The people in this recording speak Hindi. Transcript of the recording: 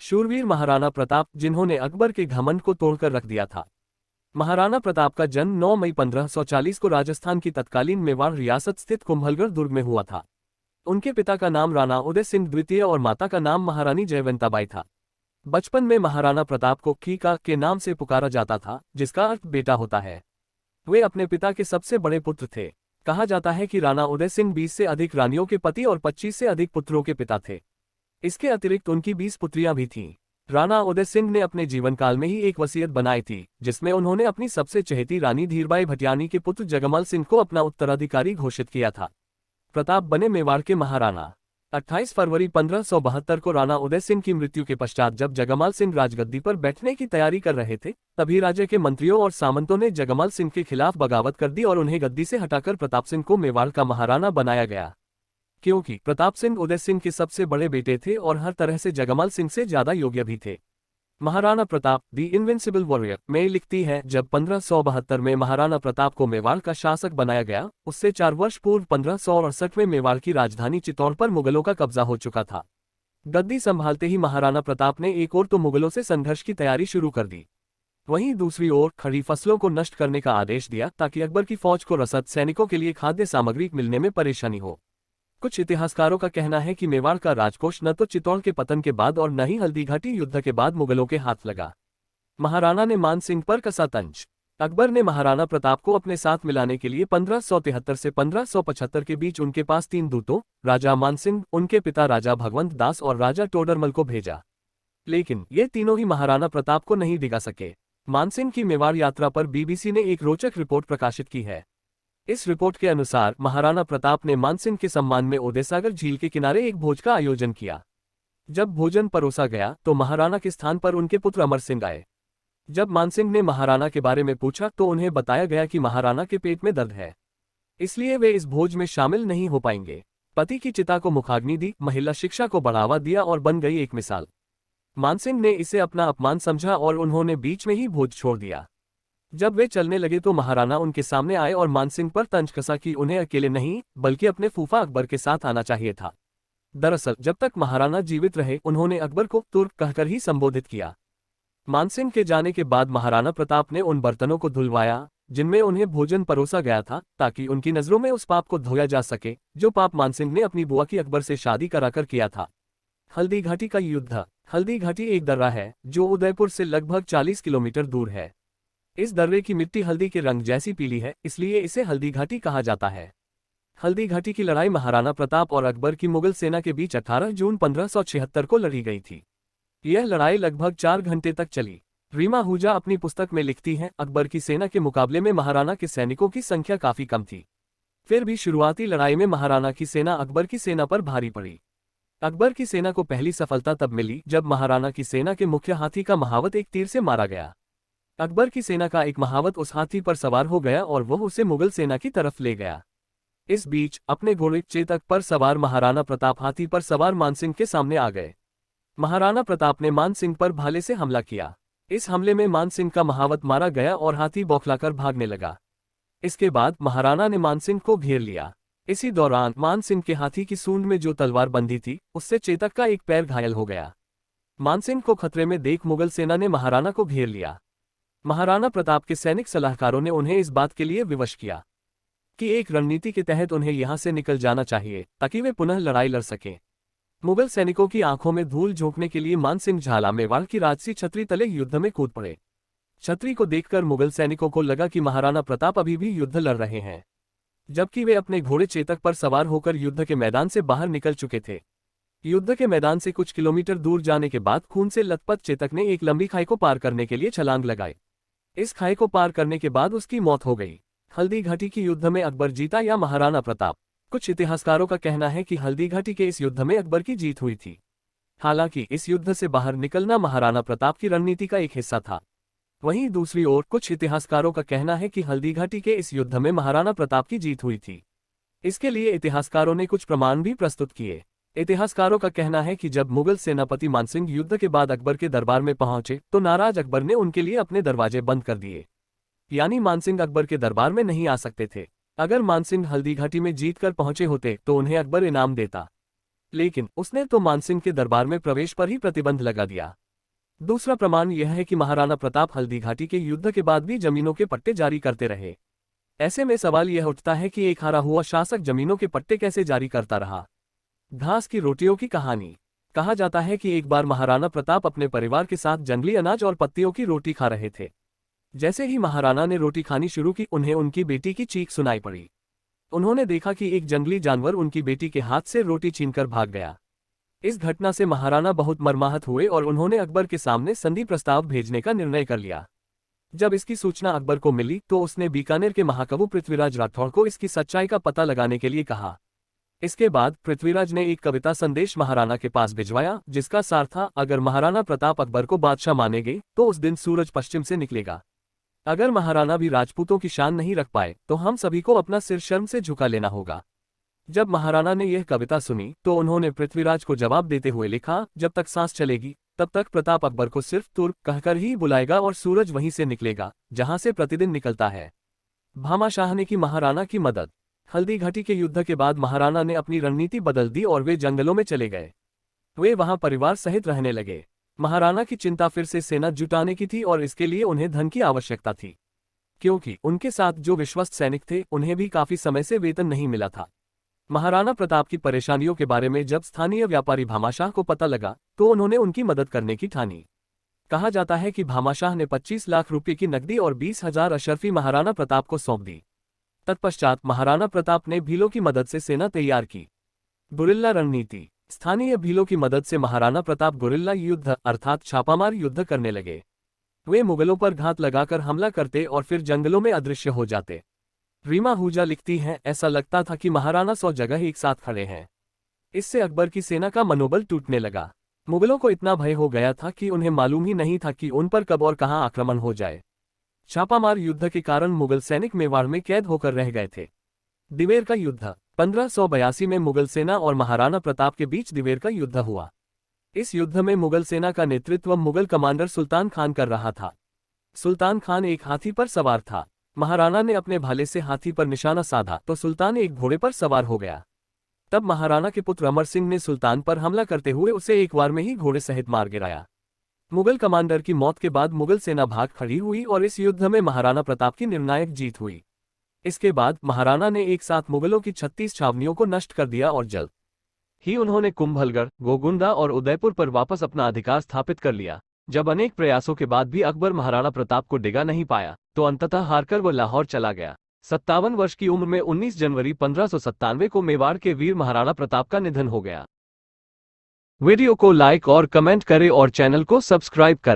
शूरवीर महाराणा प्रताप, जिन्होंने अकबर के घमंड को तोड़कर रख दिया था। महाराणा प्रताप का जन्म 9 मई 1540 को राजस्थान की तत्कालीन मेवाड़ रियासत स्थित कुंभलगढ़ दुर्ग में हुआ था। उनके पिता का नाम राणा उदय सिंह द्वितीय और माता का नाम महारानी जयवंताबाई था। बचपन में महाराणा प्रताप को खीका के नाम से पुकारा जाता था, जिसका अर्थ बेटा होता है। वे अपने पिता के सबसे बड़े पुत्र थे। कहा जाता है कि राणा उदय सिंह 20 से अधिक रानियों के पति और 25 से अधिक पुत्रों के पिता थे। इसके अतिरिक्त उनकी 20 पुत्रियां भी थीं। राणा उदय सिंह ने अपने जीवन काल में ही एक वसीयत बनाई थी, जिसमें उन्होंने अपनी सबसे चहेती रानी धीरबाई भटियानी के पुत्र जगमल सिंह को अपना उत्तराधिकारी घोषित किया था। प्रताप बने मेवाड़ के महाराणा। 28 फरवरी 1572 को राणा उदय सिंह की मृत्यु के पश्चात जब जगमल सिंह राजगद्दी पर बैठने की तैयारी कर रहे थे, तभी राज्य के मंत्रियों और सामंतों ने जगमल सिंह के खिलाफ बगावत कर दी और उन्हें गद्दी से हटाकर प्रताप सिंह को मेवाड़ का महाराणा बनाया गया। क्योंकि प्रताप सिंह उदय सिंह के सबसे बड़े बेटे थे और हर तरह से जगमल सिंह से ज्यादा योग्य भी थे। महाराणा प्रताप दी इनविंसिबल वॉरियर में लिखती है, जब 1572 में महाराणा प्रताप को मेवाड़ का शासक बनाया गया, उससे 4 वर्ष पूर्व 1568 में मेवाड़ की राजधानी चित्तौड़ पर मुगलों का कब्जा हो चुका था। गद्दी संभालते ही महाराणा प्रताप ने एक ओर तो मुगलों से संघर्ष की तैयारी शुरू कर दी, वहीं दूसरी ओर खड़ी फसलों को नष्ट करने का आदेश दिया ताकि अकबर की फौज को रसद सैनिकों के लिए खाद्य सामग्री मिलने में परेशानी हो। कुछ इतिहासकारों का कहना है कि मेवाड़ का राजकोष न तो चित्तौड़ के पतन के बाद और न ही हल्दीघाटी युद्ध के बाद मुगलों के हाथ लगा। महाराणा ने मान सिंह पर कसा तंज। अकबर ने महाराणा प्रताप को अपने साथ मिलाने के लिए 1573 से 1575 के बीच उनके पास 3 दूतों, राजा मान सिंह, उनके पिता राजा भगवंत दास और राजा टोडरमल को भेजा। लेकिन ये तीनों ही महाराणा प्रताप को नहीं डिगा सके। मानसिंह की मेवाड़ यात्रा पर बीबीसी ने एक रोचक रिपोर्ट प्रकाशित की है। इस रिपोर्ट के अनुसार महाराणा प्रताप ने मानसिंह के सम्मान में उदयसागर झील के किनारे एक भोज का आयोजन किया। जब भोजन परोसा गया तो महाराणा के स्थान पर उनके पुत्र अमर सिंह आए। जब मानसिंह ने महाराणा के बारे में पूछा तो उन्हें बताया गया कि महाराणा के पेट में दर्द है, इसलिए वे इस भोज में शामिल नहीं हो पाएंगे। पति की चिता को मुखाग्नि दी, महिला शिक्षा को बढ़ावा दिया और बन गई एक मिसाल। मानसिंह ने इसे अपना अपमान समझा और उन्होंने बीच में ही भोज छोड़ दिया। जब वे चलने लगे तो महाराणा उनके सामने आए और मानसिंह पर तंज कसा कि उन्हें अकेले नहीं बल्कि अपने फूफा अकबर के साथ आना चाहिए था। दरअसल जब तक महाराणा जीवित रहे उन्होंने अकबर को तुर्क कहकर ही संबोधित किया। मानसिंह के जाने के बाद महाराणा प्रताप ने उन बर्तनों को धुलवाया जिनमें उन्हें भोजन परोसा गया था, ताकि उनकी नजरों में उस पाप को धोया जा सके जो पाप मानसिंह ने अपनी बुआ की अकबर से शादी कराकर किया था। हल्दीघाटी का युद्ध। हल्दीघाटी एक दर्रा है जो उदयपुर से लगभग 40 किलोमीटर दूर है। इस दर्रे की मिट्टी हल्दी के रंग जैसी पीली है, इसलिए इसे हल्दीघाटी कहा जाता है। हल्दीघाटी की लड़ाई महाराणा प्रताप और अकबर की मुगल सेना के बीच 18 जून 1576 को लड़ी गई थी। यह लड़ाई लगभग 4 घंटे तक चली। रीमा आहूजा अपनी पुस्तक में लिखती हैं, अकबर की सेना के मुकाबले में महाराणा के सैनिकों की संख्या काफी कम थी। फिर भी शुरुआती लड़ाई में महाराणा की सेना अकबर की सेना पर भारी पड़ी। अकबर की सेना को पहली सफलता तब मिली जब महाराणा की सेना के मुख्य हाथी का महावत एक तीर से मारा गया। अकबर की सेना का एक महावत उस हाथी पर सवार हो गया और वह उसे मुगल सेना की तरफ ले गया। इस बीच अपने घोड़े चेतक पर सवार महाराणा प्रताप हाथी पर सवार मानसिंह के सामने आ गए। महाराणा प्रताप ने मानसिंह पर भाले से हमला किया। इस हमले में मानसिंह का महावत मारा गया और हाथी बौखलाकर भागने लगा। इसके बाद महाराणा ने मानसिंह को घेर लिया। इसी दौरान मानसिंह के हाथी की सूंड में जो तलवार बंधी थी उससे चेतक का एक पैर घायल हो गया। मानसिंह को खतरे में देख मुगल सेना ने महाराणा को घेर लिया। महाराणा प्रताप के सैनिक सलाहकारों ने उन्हें इस बात के लिए विवश किया कि एक रणनीति के तहत उन्हें यहां से निकल जाना चाहिए ताकि वे पुनः लड़ाई लड़ सकें। मुगल सैनिकों की आंखों में धूल झोंकने के लिए मानसिंह झाला मेवाड़ की राजसी छतरी तले युद्ध में कूद पड़े। छतरी को देखकर मुगल सैनिकों को लगा कि महाराणा प्रताप अभी भी युद्ध लड़ रहे हैं, जबकि वे अपने घोड़े चेतक पर सवार होकर युद्ध के मैदान से बाहर निकल चुके थे। युद्ध के मैदान से कुछ किलोमीटर दूर जाने के बाद खून से लथपथ चेतक ने एक लंबी खाई को पार करने के लिए छलांग लगाई। इस खाई को पार करने के बाद उसकी मौत हो गई। हल्दीघाटी की युद्ध में अकबर जीता या महाराणा प्रताप? कुछ इतिहासकारों का कहना है कि हल्दीघाटी के इस युद्ध में अकबर की जीत हुई थी। हालांकि इस युद्ध से बाहर निकलना महाराणा प्रताप की रणनीति का एक हिस्सा था। वहीं दूसरी ओर कुछ इतिहासकारों का कहना है कि हल्दीघाटी के इस युद्ध में महाराणा प्रताप की जीत हुई थी। इसके लिए इतिहासकारों ने कुछ प्रमाण भी प्रस्तुत किए। इतिहासकारों का कहना है कि जब मुगल सेनापति मानसिंह युद्ध के बाद अकबर के दरबार में पहुंचे तो नाराज अकबर ने उनके लिए अपने दरवाजे बंद कर दिए, यानी मानसिंह अकबर के दरबार में नहीं आ सकते थे। अगर मानसिंह हल्दीघाटी में जीत कर पहुंचे होते तो उन्हें अकबर इनाम देता। लेकिन उसने तो मानसिंह के दरबार में प्रवेश पर ही प्रतिबंध लगा दिया। दूसरा प्रमाण यह है कि महाराणा प्रताप हल्दी घाटी के युद्ध के बाद भी जमीनों के पट्टे जारी करते रहे। ऐसे में सवाल यह उठता है कि एक हारा हुआ शासक जमीनों के पट्टे कैसे जारी करता रहा। घास की रोटियों की कहानी। कहा जाता है कि एक बार महाराणा प्रताप अपने परिवार के साथ जंगली अनाज और पत्तियों की रोटी खा रहे थे। जैसे ही महाराणा ने रोटी खानी शुरू की, उन्हें उनकी बेटी की चीख सुनाई पड़ी। उन्होंने देखा कि एक जंगली जानवर उनकी बेटी के हाथ से रोटी छीनकर भाग गया। इस घटना से महाराणा बहुत मर्माहत हुए और उन्होंने अकबर के सामने संधि प्रस्ताव भेजने का निर्णय कर लिया। जब इसकी सूचना अकबर को मिली तो उसने बीकानेर के महाकवि पृथ्वीराज राठौड़ को इसकी सच्चाई का पता लगाने के लिए कहा। इसके बाद पृथ्वीराज ने एक कविता संदेश महाराणा के पास भिजवाया, जिसका सार था, अगर महाराणा प्रताप अकबर को बादशाह मानेंगे तो उस दिन सूरज पश्चिम से निकलेगा। अगर महाराणा भी राजपूतों की शान नहीं रख पाए तो हम सभी को अपना सिर शर्म से झुका लेना होगा। जब महाराणा ने यह कविता सुनी तो उन्होंने पृथ्वीराज को जवाब देते हुए लिखा, जब तक सांस चलेगी तब तक प्रताप अकबर को सिर्फ तुर्क कहकर ही बुलाएगा और सूरज वहीं से निकलेगा जहां से प्रतिदिन निकलता है। भामाशाह ने की महाराणा की मदद। हल्दी घाटी के युद्ध के बाद महाराणा ने अपनी रणनीति बदल दी और वे जंगलों में चले गए। वे वहां परिवार सहित रहने लगे। महाराणा की चिंता फिर से सेना जुटाने की थी और इसके लिए उन्हें धन की आवश्यकता थी, क्योंकि उनके साथ जो विश्वस्त सैनिक थे उन्हें भी काफी समय से वेतन नहीं मिला था। महाराणा प्रताप की परेशानियों के बारे में जब स्थानीय व्यापारी भामाशाह को पता लगा तो उन्होंने उनकी मदद करने की ठानी। कहा जाता है कि भामाशाह ने 25 लाख रुपए की नकदी और 20,000 अशर्फी महाराणा प्रताप को सौंप दी। तत्पश्चात महाराणा प्रताप ने भीलों की मदद से सेना तैयार की। गुरिल्ला रणनीति। स्थानीय भीलों की मदद से महाराणा प्रताप गुरिल्ला युद्ध अर्थात छापामार युद्ध करने लगे। वे मुगलों पर घात लगाकर हमला करते और फिर जंगलों में अदृश्य हो जाते। रीमा आहूजा लिखती हैं, ऐसा लगता था कि महाराणा 100 जगह एक साथ खड़े हैं। इससे अकबर की सेना का मनोबल टूटने लगा। मुगलों को इतना भय हो गया था कि उन्हें मालूम ही नहीं था कि उन पर कब और कहां आक्रमण हो जाए। छापामार युद्ध के कारण मुगल सैनिक मेवाड़ में कैद होकर रह गए थे। दिवेर का युद्ध। 1582 में मुगल सेना और महाराणा प्रताप के बीच दिवेर का युद्ध हुआ। इस युद्ध में मुगल सेना का नेतृत्व मुगल कमांडर सुल्तान खान कर रहा था। सुल्तान खान एक हाथी पर सवार था। महाराणा ने अपने भाले से हाथी पर निशाना साधा तो सुल्तान एक घोड़े पर सवार हो गया। तब महाराणा के पुत्र अमर सिंह ने सुल्तान पर हमला करते हुए उसे एक बार में ही घोड़े सहित मार गिराया। मुगल कमांडर की मौत के बाद मुगल सेना भाग खड़ी हुई और इस युद्ध में महाराणा प्रताप की निर्णायक जीत हुई। इसके बाद महाराणा ने एक साथ मुगलों की 36 छावनियों को नष्ट कर दिया और जल्द ही उन्होंने कुंभलगढ़, गोगुंडा और उदयपुर पर वापस अपना अधिकार स्थापित कर लिया। जब अनेक प्रयासों के बाद भी अकबर महाराणा प्रताप को डिगा नहीं पाया तो अंततः हारकर वह लाहौर चला गया। 57 वर्ष की उम्र में 19 जनवरी 1597 को मेवाड़ के वीर महाराणा प्रताप का निधन हो गया। वीडियो को लाइक और कमेंट करें और चैनल को सब्सक्राइब करें।